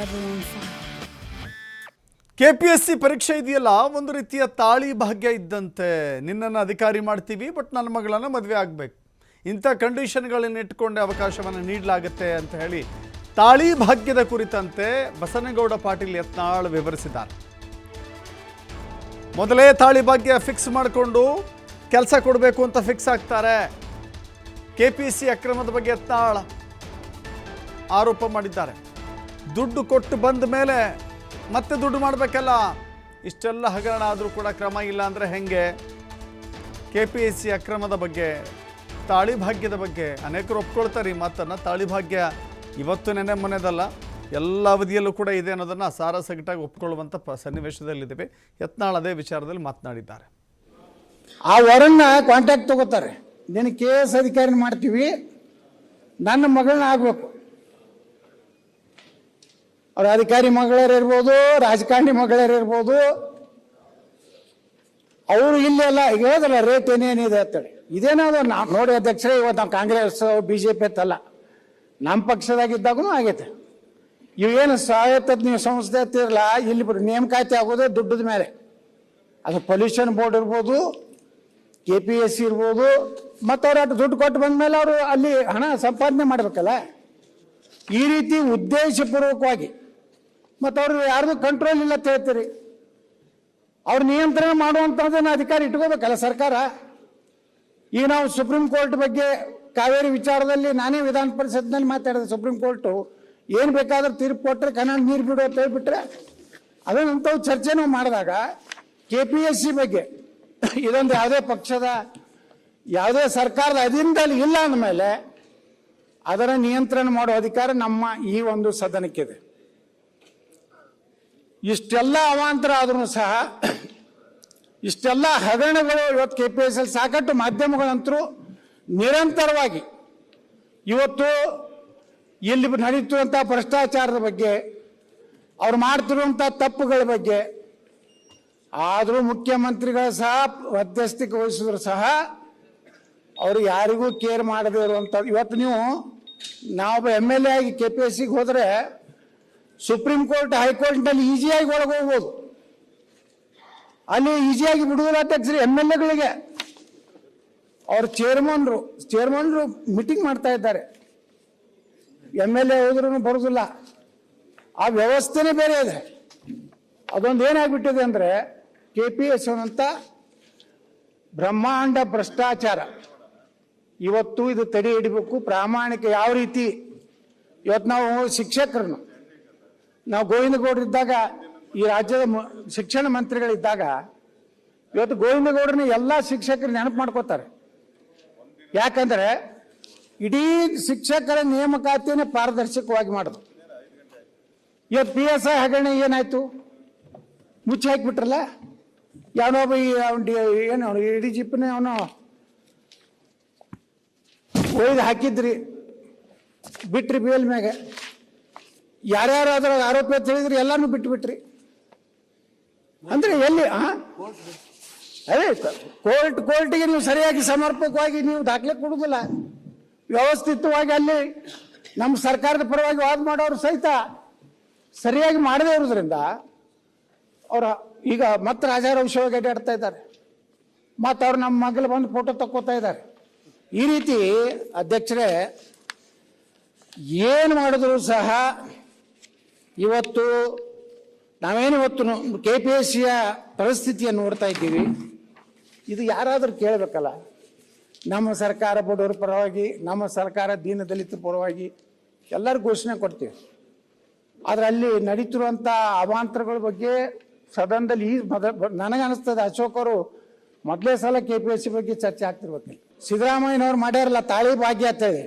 level on fire. KPSC ಪರೀಕ್ಷೆ ಇದೆಯಲ್ಲ ಒಂದು ರೀತಿಯ ತಾಳಿ ಭಾಗ್ಯ ಇದ್ದಂತೆ. ನಿನ್ನನ್ನು ಅಧಿಕಾರಿ ಮಾಡ್ತೀವಿ, ಬಟ್ ನನ್ನ ಮಗಳನ್ನು ಮದುವೆ ಆಗಬೇಕು, ಇಂಥ ಕಂಡೀಷನ್ಗಳನ್ನು ಇಟ್ಕೊಂಡೆ ಅವಕಾಶವನ್ನು ನೀಡಲಾಗುತ್ತೆ ಅಂತ ಹೇಳಿ ತಾಳಿ ಭಾಗ್ಯದ ಕುರಿತಂತೆ ಬಸನಗೌಡ ಪಾಟೀಲ್ ಯತ್ನಾಳ್ ವಿವರಿಸಿದ್ದಾರೆ. ಮೊದಲೇ ತಾಳಿ ಭಾಗ್ಯ ಫಿಕ್ಸ್ ಮಾಡಿಕೊಂಡು ಕೆಲಸ ಕೊಡಬೇಕು ಅಂತ ಫಿಕ್ಸ್ ಆಗ್ತಾರೆ. KPSC ಅಕ್ರಮದ ಬಗ್ಗೆ ಯತ್ನಾಳ್ ಆರೋಪ ಮಾಡಿದ್ದಾರೆ. ದುಡ್ಡು ಕೊಟ್ಟು ಬಂದ ಮೇಲೆ ಮತ್ತೆ ದುಡ್ಡು ಮಾಡಬೇಕಲ್ಲ, ಇಷ್ಟೆಲ್ಲ ಹಗರಣ ಆದರೂ ಕೂಡ ಕ್ರಮ ಇಲ್ಲ ಅಂದರೆ ಹೆಂಗೆ? KPSC ಅಕ್ರಮದ ಬಗ್ಗೆ, ತಾಳಿ ಭಾಗ್ಯದ ಬಗ್ಗೆ ಅನೇಕರು ಒಪ್ಕೊಳ್ತಾರೆ ಈ ಮಾತನ್ನು. ತಾಳಿ ಭಾಗ್ಯ ಇವತ್ತು ನೆನೆ ಮೊನ್ನೆದಲ್ಲ, ಎಲ್ಲ ಅವಧಿಯಲ್ಲೂ ಕೂಡ ಇದೆ ಅನ್ನೋದನ್ನು ಸಾರಸಗಟಾಗಿ ಒಪ್ಕೊಳ್ಳುವಂಥ ಸನ್ನಿವೇಶದಲ್ಲಿದ್ದೇವೆ. ಯತ್ನಾಳ್ ಅದೇ ವಿಚಾರದಲ್ಲಿ ಮಾತನಾಡಿದ್ದಾರೆ. ಆ ವರನ್ನ ಕಾಂಟ್ಯಾಕ್ಟ್ ತಗೋತಾರೆ, ನೀನು KS ಅಧಿಕಾರಿ ಮಾಡ್ತೀವಿ, ನನ್ನ ಮಗಳನ್ನ ಆಗಬೇಕು. ಅವ್ರ ಅಧಿಕಾರಿ ಮಗಳರಿರ್ಬೋದು, ರಾಜಕಾರಣಿ ಮಗಳರಿರ್ಬೋದು, ಅವರು ಇಲ್ಲೆಲ್ಲ ಈಗ ಹೇಳೋದಲ್ಲ ರೇಟ್ ಏನೇನಿದೆ ಅಂತೇಳಿ. ಇದೇನಾದ್ರು ನಾವು ನೋಡಿ ಅಧ್ಯಕ್ಷರೇ, ಇವತ್ತು ನಾವು ಕಾಂಗ್ರೆಸ್ BJP ಅಂತಲ್ಲ, ನಮ್ಮ ಪಕ್ಷದಾಗಿದ್ದಾಗೂ ಆಗೈತೆ. ಇವೇನು ಸ್ವಾಯತ್ತ ನೀವು ಸಂಸ್ಥೆ ಅಂತಿರಲ್ಲ, ಇಲ್ಲಿ ನೇಮಕಾತಿ ಆಗೋದೇ ದುಡ್ಡದ ಮೇಲೆ. ಅದು ಪೊಲ್ಯೂಷನ್ ಬೋರ್ಡ್ ಇರ್ಬೋದು, KPSC ಇರ್ಬೋದು, ಮತ್ತು ಅವ್ರು ಅಷ್ಟು ದುಡ್ಡು ಕೊಟ್ಟು ಬಂದ ಮೇಲೆ ಅವರು ಅಲ್ಲಿ ಹಣ ಸಂಪಾದನೆ ಮಾಡಬೇಕಲ್ಲ. ಈ ರೀತಿ ಉದ್ದೇಶಪೂರ್ವಕವಾಗಿ, ಮತ್ತು ಅವ್ರು ಯಾರ್ದು ಕಂಟ್ರೋಲ್ ಇಲ್ಲ ಅಂತ ಹೇಳ್ತೀರಿ. ಅವ್ರು ನಿಯಂತ್ರಣ ಮಾಡುವಂಥದ್ದನ್ನು ಅಧಿಕಾರಿ ಇಟ್ಕೋಬೇಕಲ್ಲ ಸರ್ಕಾರ. ಈಗ ನಾವು ಸುಪ್ರೀಂ ಕೋರ್ಟ್ ಬಗ್ಗೆ ಕಾವೇರಿ ವಿಚಾರದಲ್ಲಿ ನಾನೇ ವಿಧಾನ ಪರಿಷತ್ನಲ್ಲಿ ಮಾತಾಡಿದೆ. ಸುಪ್ರೀಂ ಕೋರ್ಟು ಏನು ಬೇಕಾದ್ರೂ ತೀರ್ಪು ಕೊಟ್ಟರೆ ಕನ್ನಡ ನೀರು ಬಿಡು ಅಂತ ಹೇಳ್ಬಿಟ್ರೆ, ಅದನ್ನಂಥವು ಚರ್ಚೆ ನಾವು ಮಾಡಿದಾಗ KPSC ಬಗ್ಗೆ ಇದೊಂದು ಯಾವುದೇ ಪಕ್ಷದ ಯಾವುದೇ ಸರ್ಕಾರದ ಅಧೀನದಲ್ಲಿ ಇಲ್ಲ ಅಂದಮೇಲೆ ಅದರ ನಿಯಂತ್ರಣ ಮಾಡುವ ಅಧಿಕಾರ ನಮ್ಮ ಈ ಒಂದು ಸದನಕ್ಕಿದೆ. ಇಷ್ಟೆಲ್ಲ ಅವಾಂತರ ಆದ್ರೂ ಸಹ, ಇಷ್ಟೆಲ್ಲ ಹಗರಣಗಳು ಇವತ್ತು KPSC ಸಾಕಷ್ಟು ಮಾಧ್ಯಮಗಳಂತರೂ ನಿರಂತರವಾಗಿ ಇವತ್ತು ಇಲ್ಲಿ ನಡೀತಿರುವಂಥ ಭ್ರಷ್ಟಾಚಾರದ ಬಗ್ಗೆ, ಅವ್ರು ಮಾಡ್ತಿರುವಂಥ ತಪ್ಪುಗಳ ಬಗ್ಗೆ, ಆದರೂ ಮುಖ್ಯಮಂತ್ರಿಗಳು ಸಹ ಮಧ್ಯಸ್ಥಿಕೆ ವಹಿಸಿದ್ರು ಸಹ ಅವರು ಯಾರಿಗೂ ಕೇರ್ ಮಾಡದೇ ಇರುವಂಥದ್ದು. ಇವತ್ತು ನಾವು MLA ಆಗಿ KPSCಗೆ ಹೋದರೆ ಸುಪ್ರೀಂ ಕೋರ್ಟ್ ಹೈಕೋರ್ಟ್ನಲ್ಲಿ ಈಸಿಯಾಗಿ ಒಳಗೋಗ್ಬೋದು. ಅಲ್ಲಿ ಈಸಿಯಾಗಿ ಬಿಡುವುದಿಲ್ಲ ಅಧ್ಯಕ್ಷರು. MLAಗಳಿಗೆ ಅವ್ರ ಚೇರ್ಮನ್ರು ಮೀಟಿಂಗ್ ಮಾಡ್ತಾ ಇದ್ದಾರೆ. MLA ಹೋದ್ರೂ ಬರೋದಿಲ್ಲ. ಆ ವ್ಯವಸ್ಥೆನೇ ಬೇರೆ ಇದೆ. ಅದೊಂದು ಏನಾಗ್ಬಿಟ್ಟಿದೆ ಅಂದರೆ KPSC ಅಂತ ಬ್ರಹ್ಮಾಂಡ ಭ್ರಷ್ಟಾಚಾರ. ಇವತ್ತು ಇದು ತಡೆ ಹಿಡಿಬೇಕು. ಪ್ರಾಮಾಣಿಕ ಯಾವ ರೀತಿ ಇವತ್ತು ನಾವು ಶಿಕ್ಷಕರನ್ನು, ನಾವು ಗೋವಿಂದಗೌಡರಿದ್ದಾಗ, ಈ ರಾಜ್ಯದ ಶಿಕ್ಷಣ ಮಂತ್ರಿಗಳಿದ್ದಾಗ, ಇವತ್ತು ಗೋವಿಂದಗೌಡರನ್ನ ಎಲ್ಲ ಶಿಕ್ಷಕರು ನೆನಪು ಮಾಡ್ಕೋತಾರೆ. ಯಾಕಂದ್ರೆ ಇಡೀ ಶಿಕ್ಷಕರ ನೇಮಕಾತಿಯನ್ನೇ ಪಾರದರ್ಶಕವಾಗಿ ಮಾಡೋದು. ಇವತ್ತು PSI ಹಗರಣ ಏನಾಯ್ತು? ಮುಚ್ಚಿ ಹಾಕಿಬಿಟ್ರಲ್ಲ. ಯಾವನೊಬ್ಬ ಏನು ADGP ಅವನು ಒಯ್ದು ಹಾಕಿದ್ರಿ, ಬಿಟ್ರಿ ಬೇಲ್ ಮ್ಯಾಗ. ಯಾರ್ಯಾರು ಅದರ ಆರೋಪ ಅಂತ ಹೇಳಿದ್ರಿ ಎಲ್ಲಾನು ಬಿಟ್ಬಿಟ್ರಿ. ಅಂದ್ರೆ ಎಲ್ಲಿ ಅದೇ ಕೋರ್ಟಿಗೆ ನೀವು ಸರಿಯಾಗಿ ಸಮರ್ಪಕವಾಗಿ ನೀವು ದಾಖಲೆ ಕೊಡುವುದಿಲ್ಲ. ವ್ಯವಸ್ಥಿತವಾಗಿ ಅಲ್ಲಿ ನಮ್ಮ ಸರ್ಕಾರದ ಪರವಾಗಿ ವಾದ ಮಾಡೋರು ಸಹಿತ ಸರಿಯಾಗಿ ಮಾಡದೇ ಇರೋದ್ರಿಂದ ಅವರ ಈಗ ಮತ್ತೆ ರಾಜಾರೋಷವಾಗಿ ಅಡ್ಡಾಡ್ತಾ ಇದ್ದಾರೆ. ಮತ್ತು ಅವ್ರು ನಮ್ಮ ಮಗಳು ಬಂದು ಫೋಟೋ ತಕ್ಕೋತಾ ಇದ್ದಾರೆ. ಈ ರೀತಿ ಅಧ್ಯಕ್ಷರೇ ಏನು ಮಾಡಿದ್ರು ಸಹ ಇವತ್ತು ನಾವೇನಿವತ್ತು KPSCಯ ಪರಿಸ್ಥಿತಿಯನ್ನು ನೋಡ್ತಾ ಇದ್ದೀವಿ. ಇದು ಯಾರಾದರೂ ಕೇಳಬೇಕಲ್ಲ. ನಮ್ಮ ಸರ್ಕಾರ ಬಡವರ ಪರವಾಗಿ, ನಮ್ಮ ಸರ್ಕಾರ ದೀನದಲಿತರ ಪರವಾಗಿ ಎಲ್ಲರೂ ಘೋಷಣೆ ಕೊಡ್ತೀವಿ. ಆದರೆ ಅಲ್ಲಿ ನಡೀತಿರುವಂಥ ಅವಾಂತರಗಳ ಬಗ್ಗೆ ಸದನದಲ್ಲಿ ನನಗನ್ನಿಸ್ತದೆ ಅಶೋಕ್ ಅವರು ಮೊದಲೇ ಸಲ KPSC ಬಗ್ಗೆ ಚರ್ಚೆ ಆಗ್ತಿರ್ಬೇಕು. ಸಿದ್ದರಾಮಯ್ಯನವ್ರು ಮಾಡ್ಯಾರಲ್ಲ ತಾಳಿ ಭಾಗ್ಯ ಅಂತ ಹೇಳಿ,